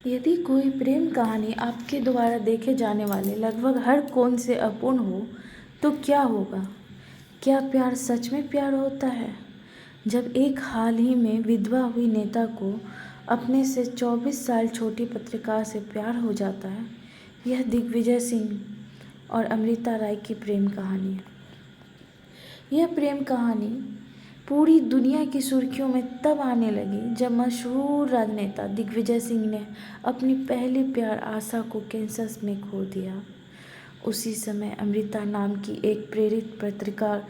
यदि कोई प्रेम कहानी आपके द्वारा देखे जाने वाले लगभग हर कोण से अपूर्ण हो तो क्या होगा? क्या प्यार सच में प्यार होता है? जब एक हाल ही में विधवा हुई नेता को अपने से 24 साल छोटी पत्रकार से प्यार हो जाता है। यह दिग्विजय सिंह और अमृता राय की प्रेम कहानी है। यह प्रेम कहानी पूरी दुनिया की सुर्खियों में तब आने लगी जब मशहूर राजनेता दिग्विजय सिंह ने अपनी पहली प्यार आशा को कैंसर में खो दिया। उसी समय अमृता नाम की एक प्रेरित पत्रकार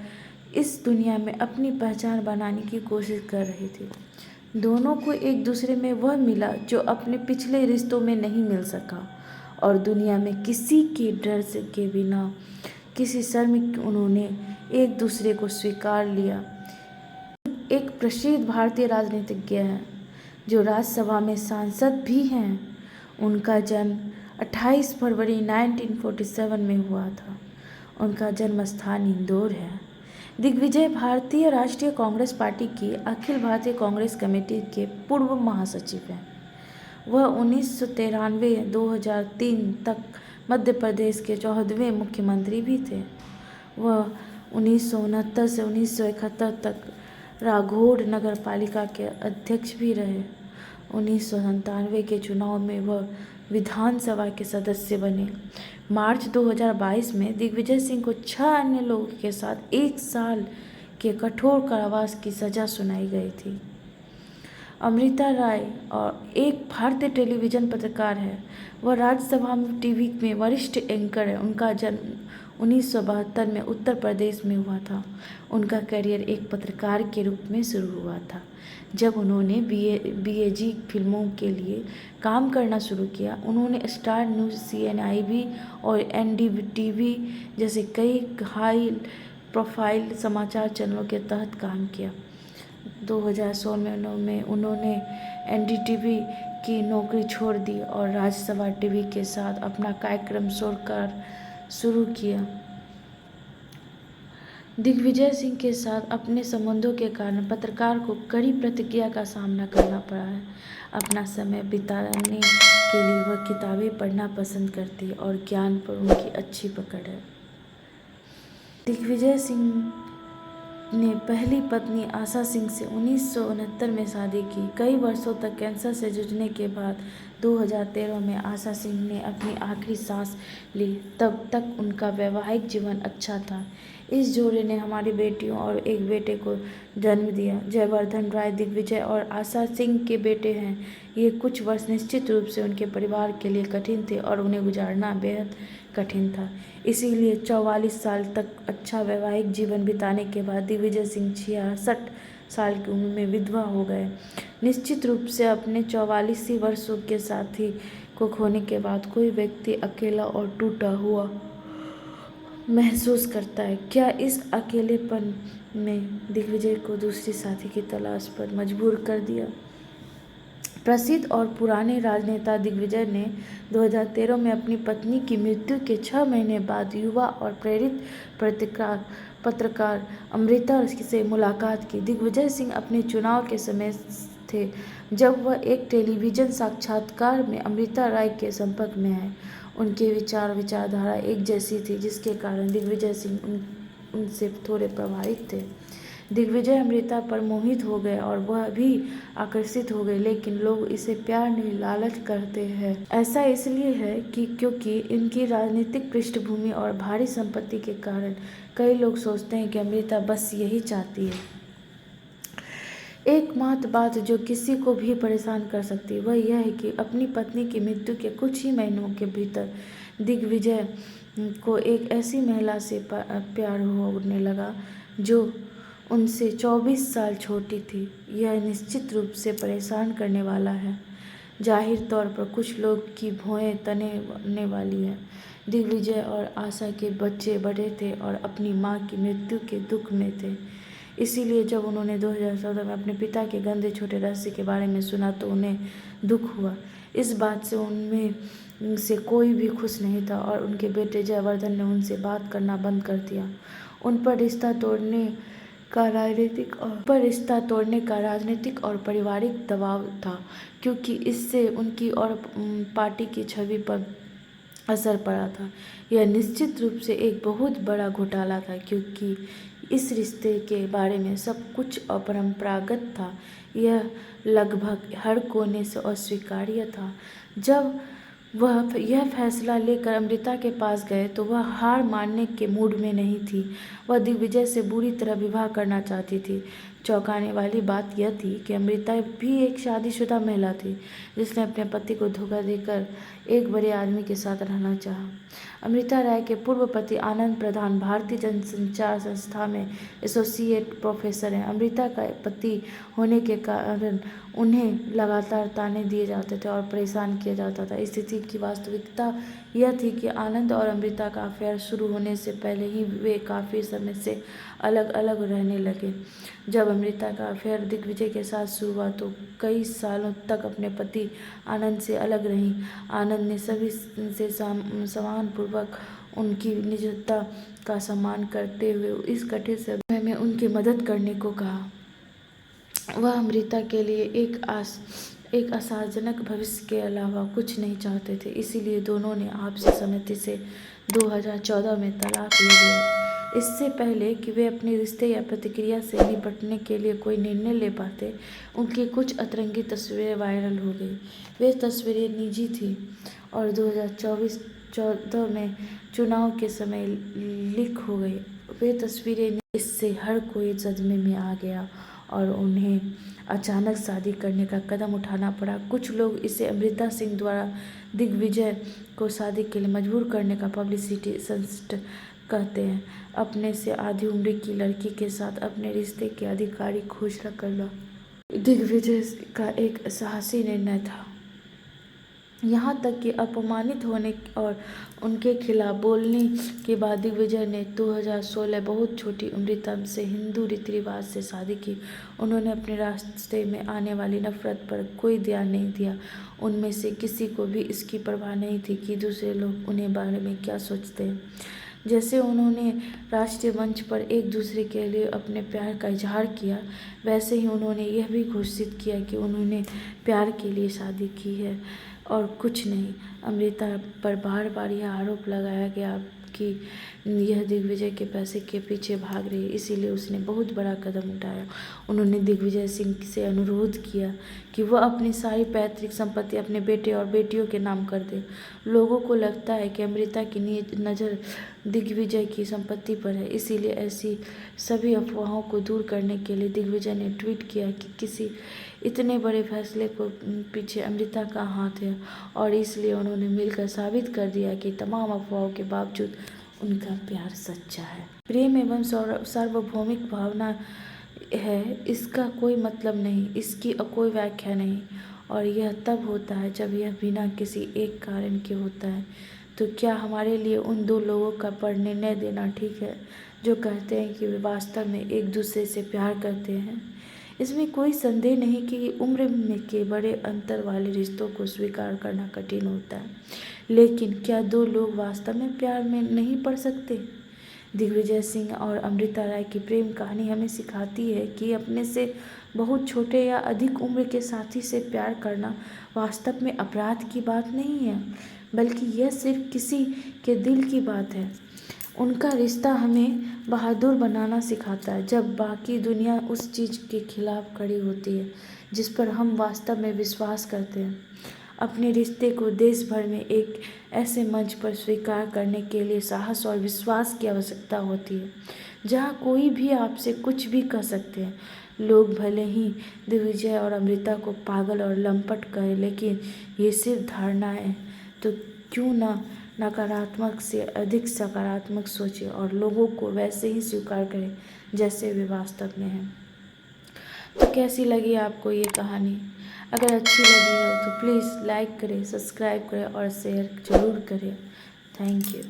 इस दुनिया में अपनी पहचान बनाने की कोशिश कर रही थी। दोनों को एक दूसरे में वह मिला जो अपने पिछले रिश्तों में नहीं मिल सका, और दुनिया में किसी के डर से के बिना, किसी शर्म के उन्होंने एक दूसरे को स्वीकार लिया। एक प्रसिद्ध भारतीय राजनीतिज्ञ हैं जो राज्यसभा में सांसद भी हैं। उनका जन्म 28 फरवरी 1947 में हुआ था। उनका जन्म स्थान इंदौर है। दिग्विजय भारतीय राष्ट्रीय कांग्रेस पार्टी की अखिल भारतीय कांग्रेस कमेटी के पूर्व महासचिव हैं। वह 1993-2003 तक मध्य प्रदेश के 14वें मुख्यमंत्री भी थे। वह 1969 से 1971 तक राघोड नगर पालिका के अध्यक्ष भी रहे। 1997 के चुनाव में वह विधानसभा के सदस्य बने। मार्च 2022 में दिग्विजय सिंह को 6 अन्य लोगों के साथ 1 साल के कठोर कारावास की सजा सुनाई गई थी। अमृता राय और एक भारतीय टेलीविजन पत्रकार है। वह राज्यसभा में टीवी में वरिष्ठ एंकर है। उनका जन्म 1972 में उत्तर प्रदेश में हुआ था। उनका करियर एक पत्रकार के रूप में शुरू हुआ था। जब उन्होंने बीएजी फिल्मों के लिए काम करना शुरू किया, उन्होंने स्टार न्यूज़, सीएनआईबी और एनडीटीवी जैसे कई हाई प्रोफाइल समाचार चैनलों के तहत काम किया। 2016 में उन्होंने एनडीटीवी की नौकरी छोड़ दी और राज्यसभा टीवी के साथ अपना कार्यक्रम शुरू किया। दिग्विजय सिंह के साथ अपने संबंधों के कारण पत्रकार को कड़ी प्रतिक्रिया का सामना करना पड़ा है। अपना समय बिताने के लिए वह किताबें पढ़ना पसंद करती है और ज्ञान पर उनकी अच्छी पकड़ है। दिग्विजय सिंह ने पहली पत्नी आशा सिंह से 1969 में शादी की। कई वर्षों तक कैंसर से जूझने के बाद 2013 में आशा सिंह ने अपनी आखिरी सांस ली। तब तक उनका वैवाहिक जीवन अच्छा था। इस जोड़े ने हमारी बेटियों और एक बेटे को जन्म दिया। जयवर्धन राय दिग्विजय और आशा सिंह के बेटे हैं। ये कुछ वर्ष निश्चित रूप से उनके परिवार के लिए कठिन थे और उन्हें गुजारना बेहद कठिन था। इसीलिए 44 साल तक अच्छा वैवाहिक जीवन बिताने के बाद दिग्विजय सिंह 66 साल की उम्र में विधवा हो गए। निश्चित रूप से अपने 44 वर्षों के साथी को खोने के बाद कोई व्यक्ति अकेला और टूटा हुआ महसूस करता है। क्या इस अकेलेपन में दिग्विजय को दूसरी साथी की तलाश पर मजबूर कर दिया? प्रसिद्ध और पुराने राजनेता दिग्विजय ने 2013 में अपनी पत्नी की मृत्यु के 6 महीने बाद युवा और प्रेरित पत्रकार अमृता से मुलाकात की। दिग्विजय सिंह अपने चुनाव के समय थे जब वह एक टेलीविजन साक्षात्कार में अमृता राय के संपर्क में आए। उनके विचारधारा एक जैसी थी, जिसके कारण दिग्विजय सिंह उनसे थोड़े प्रभावित थे। दिग्विजय अमृता पर मोहित हो गए और वह भी आकर्षित हो गए, लेकिन लोग इसे प्यार नहीं, लालच कहते हैं। ऐसा इसलिए है कि क्योंकि इनकी राजनीतिक पृष्ठभूमि और भारी संपत्ति के कारण कई लोग सोचते हैं कि अमृता बस यही चाहती है। एकमात्र बात जो किसी को भी परेशान कर सकती है वह यह है कि अपनी पत्नी की मृत्यु के कुछ ही महीनों के भीतर दिग्विजय को एक ऐसी महिला से प्यार होने लगा जो उनसे 24 साल छोटी थी। यह निश्चित रूप से परेशान करने वाला है। जाहिर तौर पर कुछ लोग की भौहें तनने वाली है। दिग्विजय और आशा के बच्चे बड़े थे और अपनी मां की मृत्यु के दुख में थे। इसीलिए जब उन्होंने 2014 में अपने पिता के गंदे छोटे रहस्य के बारे में सुना तो उन्हें दुख हुआ। इस बात से उनमें से कोई भी खुश नहीं था और उनके बेटे जयवर्धन ने उनसे बात करना बंद कर दिया। उन पर रिश्ता तोड़ने का राजनीतिक और पर रिश्ता तोड़ने का राजनीतिक और पारिवारिक दबाव था, क्योंकि इससे उनकी और पार्टी की छवि पर असर पड़ा था। यह निश्चित रूप से एक बहुत बड़ा घोटाला था, क्योंकि इस रिश्ते के बारे में सब कुछ अपरंपरागत था। यह लगभग हर कोने से अस्वीकार्य था। जब वह यह फैसला लेकर अमृता के पास गए तो वह हार मानने के मूड में नहीं थी। वह दिग्विजय से बुरी तरह विवाह करना चाहती थी। चौंकाने वाली बात यह थी कि अमृता भी एक शादीशुदा महिला थी, जिसने अपने पति को धोखा देकर एक बड़े आदमी के साथ रहना चाहा। अमृता राय के पूर्व पति आनंद प्रधान भारतीय जनसंचार संस्था में एसोसिएट प्रोफेसर हैं। अमृता का पति होने के कारण उन्हें लगातार ताने दिए जाते थे और परेशान किया जाता था। स्थिति की वास्तविकता यह थी कि आनंद और अमृता का अफेयर शुरू होने से पहले ही वे काफ़ी समय से अलग अलग रहने लगे। जब अमृता का अफेयर दिग्विजय के साथ शुरू हुआ तो कई सालों तक अपने पति आनंद से अलग रहीं। आनंद ने सभी से सम्मानपूर्वक उनकी निजता का सम्मान करते हुए इस कठिन समय में उनकी मदद करने को कहा। वह अमृता के लिए एक आशाजनक भविष्य के अलावा कुछ नहीं चाहते थे, इसीलिए दोनों ने आपसी सहमति से 2014 में तलाक ले लिया। इससे पहले कि वे अपने रिश्ते या प्रतिक्रिया से निपटने के लिए कोई निर्णय ले पाते, उनकी कुछ अतरंगी तस्वीरें वायरल हो गई। वे तस्वीरें निजी थीं और 2014 में चुनाव के समय लीक हो गई। वे तस्वीरें इससे हर कोई सदमे में आ गया और उन्हें अचानक शादी करने का कदम उठाना पड़ा। कुछ लोग इसे अमृता सिंह द्वारा दिग्विजय को शादी के लिए मजबूर करने का पब्लिसिटी स्टंट कहते हैं। अपने से आधी उम्र की लड़की के साथ अपने रिश्ते की आधिकारिक घोषणा करना दिग्विजय का एक साहसी निर्णय था। यहाँ तक कि अपमानित होने और उनके खिलाफ बोलने के बाद दिग्विजय ने 2016 बहुत छोटी अमृता से हिंदू रीति रिवाज से शादी की। उन्होंने अपने रास्ते में आने वाली नफरत पर कोई ध्यान नहीं दिया। उनमें से किसी को भी इसकी परवाह नहीं थी कि दूसरे लोग उन्हें बारे में क्या सोचते हैं। जैसे उन्होंने राष्ट्रीय मंच पर एक दूसरे के लिए अपने प्यार का इजहार किया, वैसे ही उन्होंने यह भी घोषित किया कि उन्होंने प्यार के लिए शादी की है और कुछ नहीं। अमृता पर बार बार यह आरोप लगाया गया कि यह दिग्विजय के पैसे के पीछे भाग रही है, इसीलिए उसने बहुत बड़ा कदम उठाया। उन्होंने दिग्विजय सिंह से अनुरोध किया कि वह अपनी सारी पैतृक संपत्ति अपने बेटे और बेटियों के नाम कर दे। लोगों को लगता है कि अमृता की नज़र दिग्विजय की संपत्ति पर है, इसीलिए ऐसी सभी अफवाहों को दूर करने के लिए दिग्विजय ने ट्वीट किया कि किसी इतने बड़े फैसले को पीछे अमृता का हाथ है और इसलिए उन्होंने मिलकर साबित कर दिया कि तमाम अफवाहों के बावजूद उनका प्यार सच्चा है। प्रेम एवं सार्वभौमिक भावना है, इसका कोई मतलब नहीं, इसकी कोई व्याख्या नहीं, और यह तब होता है जब यह बिना किसी एक कारण के होता है। तो क्या हमारे लिए उन दो लोगों का पर निर्णय देना ठीक है जो कहते हैं कि वे वास्तव में एक दूसरे से प्यार करते हैं? इसमें कोई संदेह नहीं कि उम्र में के बड़े अंतर वाले रिश्तों को स्वीकार करना कठिन होता है, लेकिन क्या दो लोग वास्तव में प्यार में नहीं पड़ सकते? दिग्विजय सिंह और अमृता राय की प्रेम कहानी हमें सिखाती है कि अपने से बहुत छोटे या अधिक उम्र के साथी से प्यार करना वास्तव में अपराध की बात नहीं है, बल्कि यह सिर्फ किसी के दिल की बात है। उनका रिश्ता हमें बहादुर बनाना सिखाता है जब बाकी दुनिया उस चीज़ के खिलाफ खड़ी होती है जिस पर हम वास्तव में विश्वास करते हैं। अपने रिश्ते को देश भर में एक ऐसे मंच पर स्वीकार करने के लिए साहस और विश्वास की आवश्यकता होती है जहाँ कोई भी आपसे कुछ भी कह सकते हैं। लोग भले ही दिग्विजय और अमृता को पागल और लंपट कहें, लेकिन ये सिर्फ धारणाएं। तो क्यों ना नकारात्मक से अधिक सकारात्मक सोचें और लोगों को वैसे ही स्वीकार करें जैसे वे वास्तव में हैं। तो कैसी लगी आपको ये कहानी? अगर अच्छी लगी हो तो प्लीज़ लाइक करें, सब्सक्राइब करें और शेयर ज़रूर करें। Thank you.